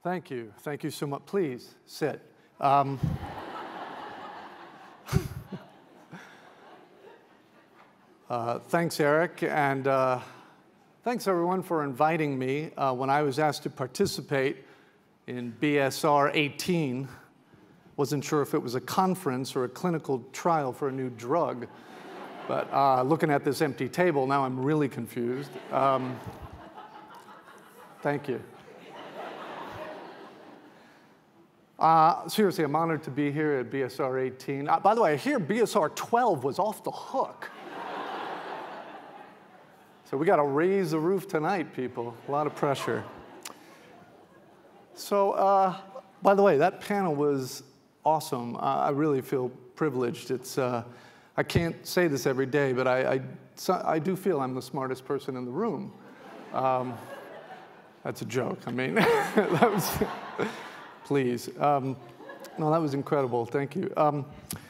Thank you. Thank you so much. Please sit. Thanks, Eric, and thanks everyone for inviting me. When I was asked to participate in BSR18, wasn't sure if it was a conference or a clinical trial for a new drug, but looking at this empty table, now I'm really confused. Thank you. Seriously, I'm honored to be here at BSR18. By the way, I hear BSR12 was off the hook. So we got to raise the roof tonight, people. A lot of pressure. So, by the way, that panel was awesome. I really feel privileged. I can't say this every day, but I do feel I'm the smartest person in the room. That's a joke. I mean, that was, please. No, that was incredible. Thank you.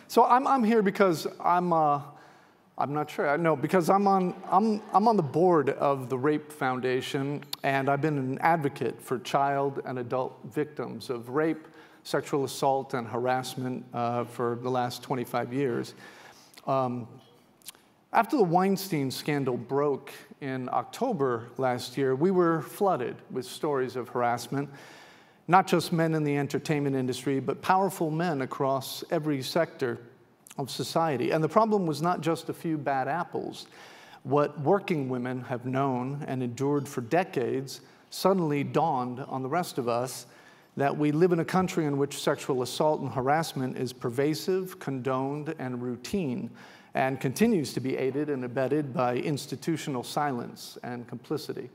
So I'm here because I'm not sure. No, because I'm on the board of the Rape Foundation, and I've been an advocate for child and adult victims of rape, sexual assault, and harassment for the last 25 years. After the Weinstein scandal broke in October last year, we were flooded with stories of harassment, not just men in the entertainment industry, but powerful men across every sector of society. And the problem was not just a few bad apples. What working women have known and endured for decades suddenly dawned on the rest of us, that we live in a country in which sexual assault and harassment is pervasive, condoned, and routine, and continues to be aided and abetted by institutional silence and complicity.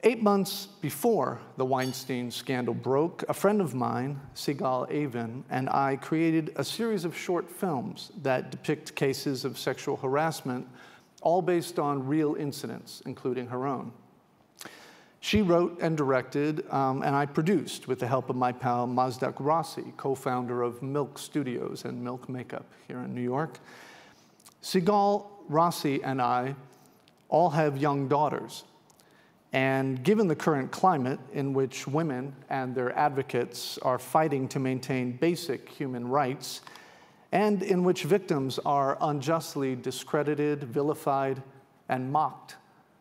8 months before the Weinstein scandal broke, a friend of mine, Sigal Avin, and I created a series of short films that depict cases of sexual harassment, all based on real incidents, including her own. She wrote and directed, and I produced with the help of my pal Mazdak Rossi, co-founder of Milk Studios and Milk Makeup here in New York. Sigal, Rossi, and I all have young daughters. And given the current climate in which women and their advocates are fighting to maintain basic human rights, and in which victims are unjustly discredited, vilified, and mocked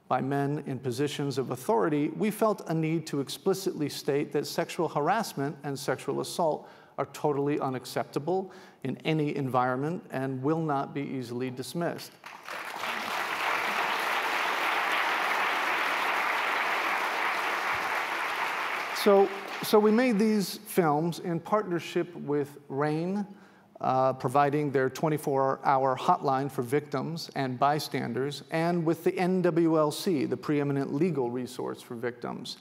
by men in positions of authority, we felt a need to explicitly state that sexual harassment and sexual assault are totally unacceptable in any environment and will not be easily dismissed. So we made these films in partnership with RAIN, providing their 24-hour hotline for victims and bystanders, and with the NWLC, the preeminent legal resource for victims.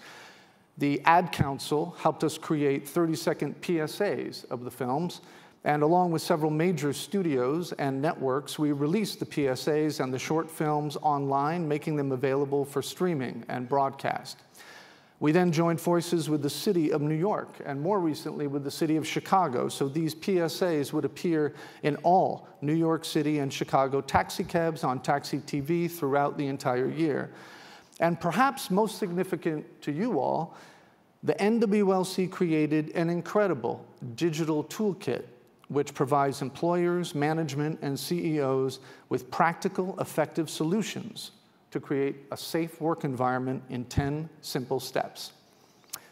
The Ad Council helped us create 30-second PSAs of the films, and along with several major studios and networks, we released the PSAs and the short films online, making them available for streaming and broadcast. We then joined forces with the city of New York, and more recently with the city of Chicago, so these PSAs would appear in all New York City and Chicago taxicabs, on Taxi TV throughout the entire year. And perhaps most significant to you all, the NWLC created an incredible digital toolkit which provides employers, management, and CEOs with practical, effective solutions to create a safe work environment in 10 simple steps.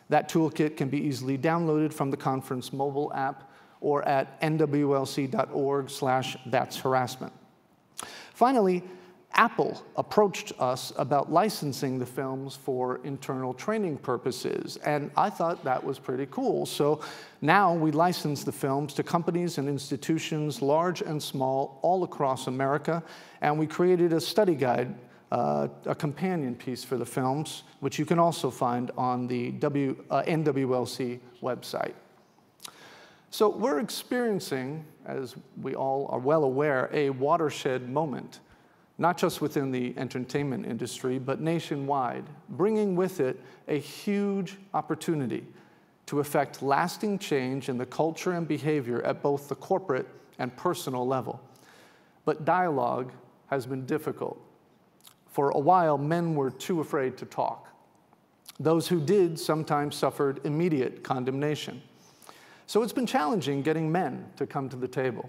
That toolkit can be easily downloaded from the conference mobile app or at nwlc.org/thatsharassment. Finally, Apple approached us about licensing the films for internal training purposes, and I thought that was pretty cool. So now we license the films to companies and institutions, large and small, all across America, and we created a study guide, a companion piece for the films, which you can also find on the NWLC website. So we're experiencing, as we all are well aware, a watershed moment, not just within the entertainment industry, but nationwide, bringing with it a huge opportunity to effect lasting change in the culture and behavior at both the corporate and personal level. But dialogue has been difficult. For a while, men were too afraid to talk. Those who did sometimes suffered immediate condemnation. So it's been challenging getting men to come to the table.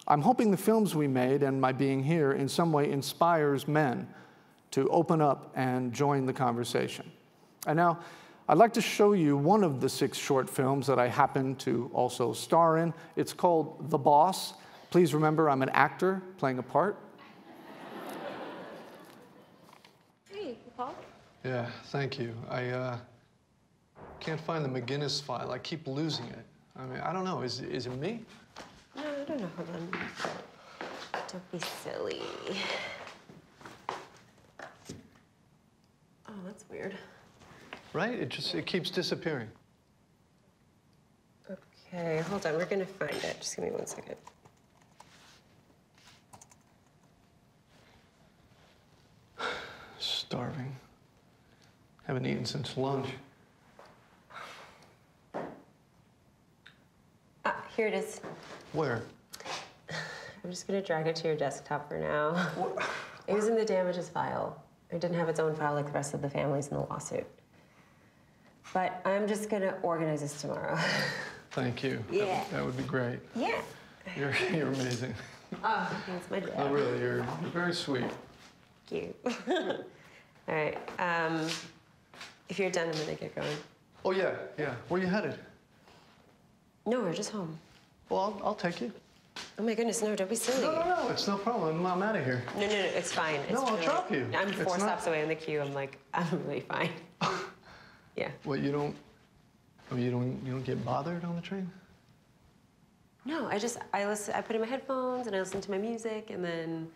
I'm hoping the films we made and my being here in some way inspires men to open up and join the conversation. And now, I'd like to show you one of the 6 short films that I happen to also star in. It's called The Boss. Please remember, I'm an actor playing a part. Hey, Paul. Yeah, thank you. I can't find the McGinnis file. I keep losing it. I mean, I don't know. Is it me? No, I don't know. Hold on. Don't be silly. Oh, that's weird. Right? It keeps disappearing. Okay, hold on. We're gonna find it. Just give me 1 second. Starving. Haven't eaten since lunch. Ah, here it is. Where? I'm just gonna drag it to your desktop for now. What? It was in the damages file. It didn't have its own file like the rest of the families in the lawsuit. But I'm just gonna organize this tomorrow. Thank you. Yeah. That would be great. Yeah. You're amazing. Oh, thanks, my dad. Oh, really, you're very sweet. Thank you. All right. If you're done, I'm gonna get going. Oh, yeah. Where are you headed? No, we're just home. Well, I'll take you. Oh my goodness, no, don't be silly. No, it's no problem. I'm out of here. No, it's fine. It's No, I'll really, drop you. I'm It's 4 not- stops away in the queue. I'm like, I'm really fine. Yeah. What, you don't get bothered on the train? No, I put in my headphones and I listen to my music and then,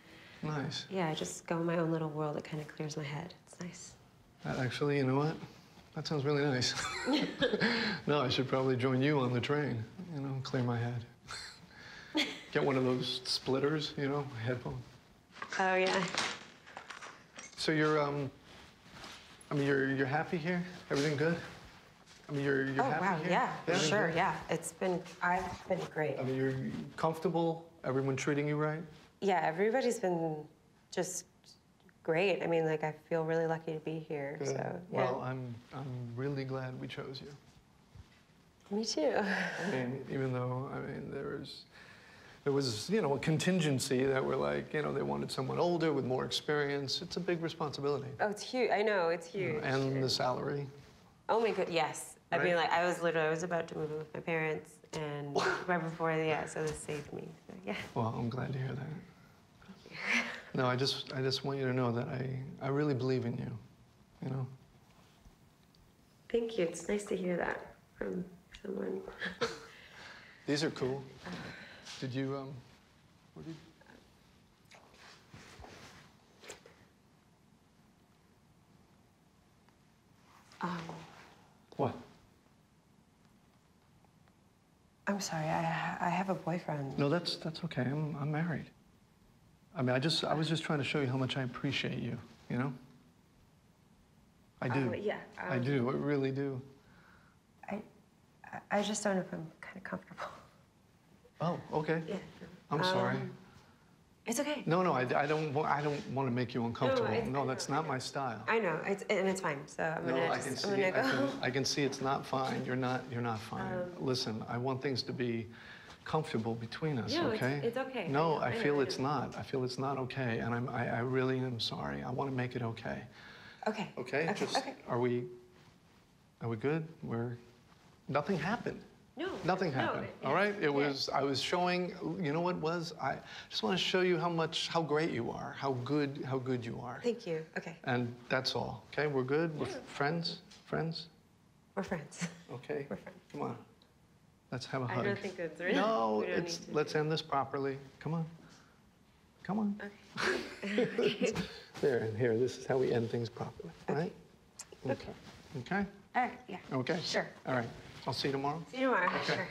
Nice. yeah, I just go in my own little world. It kind of clears my head. It's nice. Actually, you know what? That sounds really nice. No, I should probably join you on the train, clear my head. Get one of those splitters, headphone. Oh, yeah. So you're happy here? Everything good? I mean, you're Oh, happy wow, here? yeah, for Everything sure, good? yeah. I've been great. I mean, you're comfortable? Everyone treating you right? Yeah, everybody's been just great. I mean, like, I feel really lucky to be here, Good. so, yeah. Well, I'm really glad we chose you. Me too. I mean, even though, there was, a contingency that were like, they wanted someone older with more experience. It's a big responsibility. Oh, it's huge. I know, it's huge. And the salary. Oh my god, yes. Right? I mean, like, I was about to move in with my parents, and right before, so this saved me. So, yeah. Well, I'm glad to hear that. No, I just want you to know that I really believe in you, Thank you. It's nice to hear that from someone. These are cool. Did you, what did What? I'm sorry, I have a boyfriend. No, that's okay. I'm married. I mean, I was just trying to show you how much I appreciate you, I do. Yeah. I do, I really do. I just don't know if I'm kind of comfortable. Oh, okay. Yeah. I'm sorry. It's okay. No, I don't want to make you uncomfortable. No, that's not my style. I know, it's fine. So I'm No, gonna I can just, see. I'm gonna go. I can see it's not fine. You're not fine. Listen, I want things to be comfortable between us. No, okay? it's okay. No, I I know, feel I it's know. not. I feel it's not okay, and I really am sorry. I want to make it okay. Okay. Okay. Okay. Are we good? Nothing happened. No. Nothing happened. All right. I was showing. You know what it was? I just want to show you how great you are, how good you are. Thank you. Okay. And that's all. Okay. We're good. We're friends. We're friends. Okay. We're friends. Come on. Let's have a hug. I don't think that's really. No, we don't need to. let's end this properly. Come on. Come on. Okay. There and here. This is how we end things properly, right? Okay. Okay. All right. Yeah. Okay. Sure. All right. I'll see you tomorrow. See you tomorrow. Okay.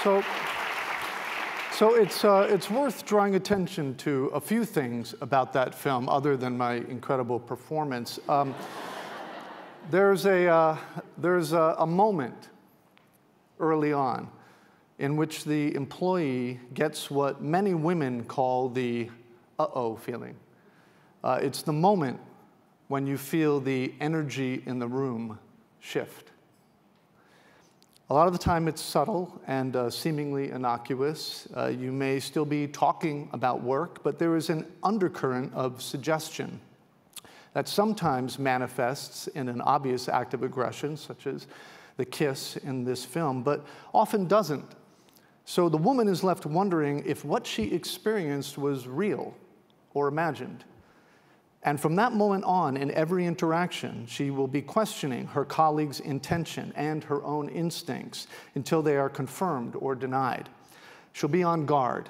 Sure. So it's worth drawing attention to a few things about that film, other than my incredible performance. There's a moment early on in which the employee gets what many women call the uh-oh feeling. It's the moment when you feel the energy in the room shift. A lot of the time it's subtle and seemingly innocuous. You may still be talking about work, but there is an undercurrent of suggestion that sometimes manifests in an obvious act of aggression, such as the kiss in this film, but often doesn't. So the woman is left wondering if what she experienced was real or imagined. And from that moment on, in every interaction, she will be questioning her colleague's intention and her own instincts until they are confirmed or denied. She'll be on guard,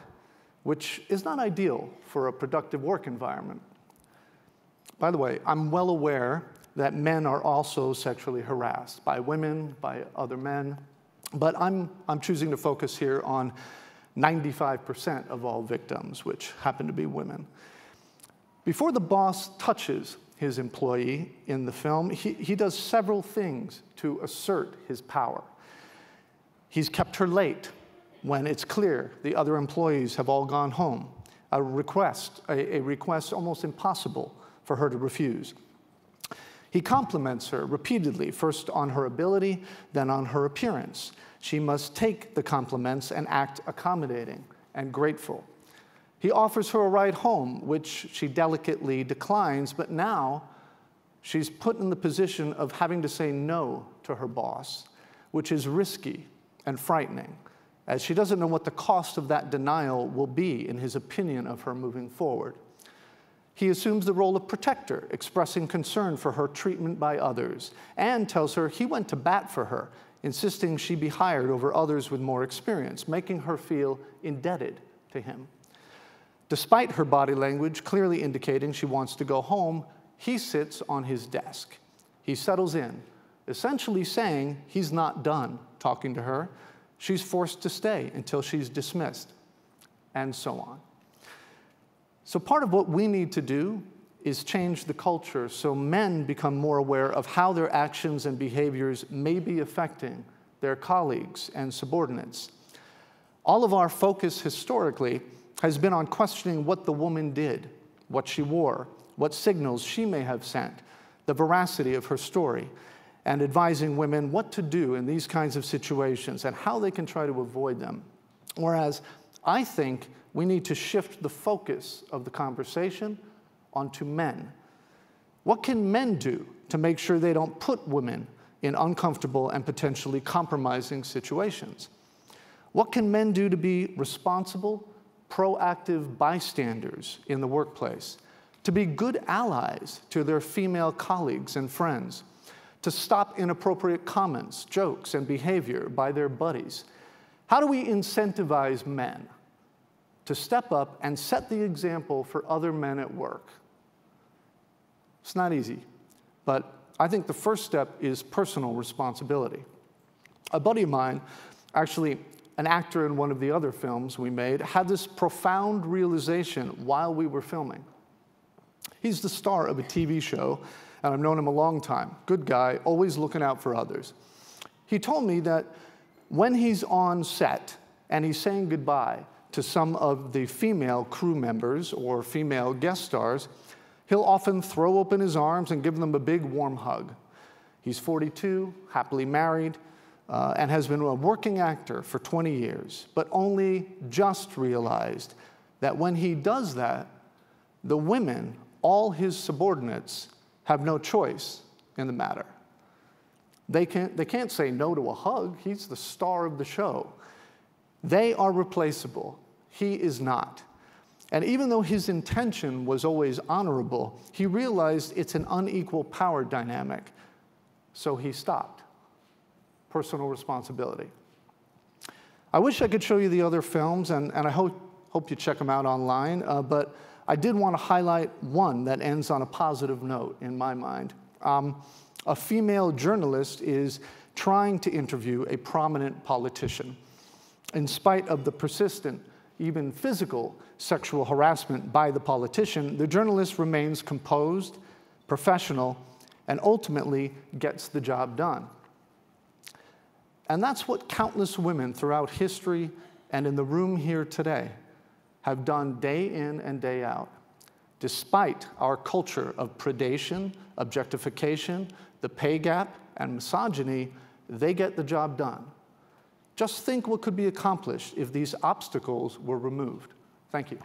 which is not ideal for a productive work environment. By the way, I'm well aware that men are also sexually harassed by women, by other men, but I'm choosing to focus here on 95% of all victims, which happen to be women. Before the boss touches his employee in the film, he does several things to assert his power. He's kept her late when it's clear the other employees have all gone home, a request almost impossible for her to refuse. He compliments her repeatedly, first on her ability, then on her appearance. She must take the compliments and act accommodating and grateful. He offers her a ride home, which she delicately declines, but now she's put in the position of having to say no to her boss, which is risky and frightening, as she doesn't know what the cost of that denial will be in his opinion of her moving forward. He assumes the role of protector, expressing concern for her treatment by others, and tells her he went to bat for her, insisting she be hired over others with more experience, making her feel indebted to him. Despite her body language clearly indicating she wants to go home, he sits on his desk. He settles in, essentially saying he's not done talking to her. She's forced to stay until she's dismissed, and so on. So part of what we need to do is change the culture so men become more aware of how their actions and behaviors may be affecting their colleagues and subordinates. All of our focus historically has been on questioning what the woman did, what she wore, what signals she may have sent, the veracity of her story, and advising women what to do in these kinds of situations and how they can try to avoid them. Whereas I think we need to shift the focus of the conversation onto men. What can men do to make sure they don't put women in uncomfortable and potentially compromising situations? What can men do to be responsible, proactive bystanders in the workplace, to be good allies to their female colleagues and friends, to stop inappropriate comments, jokes, and behavior by their buddies? How do we incentivize men to step up and set the example for other men at work? It's not easy, but I think the first step is personal responsibility. A buddy of mine, actually an actor in one of the other films we made, had this profound realization while we were filming. He's the star of a TV show, and I've known him a long time. Good guy, always looking out for others. He told me that when he's on set and he's saying goodbye to some of the female crew members or female guest stars, he'll often throw open his arms and give them a big warm hug. He's 42, happily married, and has been a working actor for 20 years, but only just realized that when he does that, the women, all his subordinates, have no choice in the matter. They can't say no to a hug. He's the star of the show. They are replaceable. He is not. And even though his intention was always honorable, he realized it's an unequal power dynamic, so he stopped. Personal responsibility. I wish I could show you the other films, and I hope you check them out online, but I did want to highlight one that ends on a positive note in my mind. A female journalist is trying to interview a prominent politician. In spite of the persistent, even physical, sexual harassment by the politician, the journalist remains composed, professional, and ultimately gets the job done. And that's what countless women throughout history and in the room here today have done day in and day out. Despite our culture of predation, objectification, the pay gap, and misogyny, they get the job done. Just think what could be accomplished if these obstacles were removed. Thank you.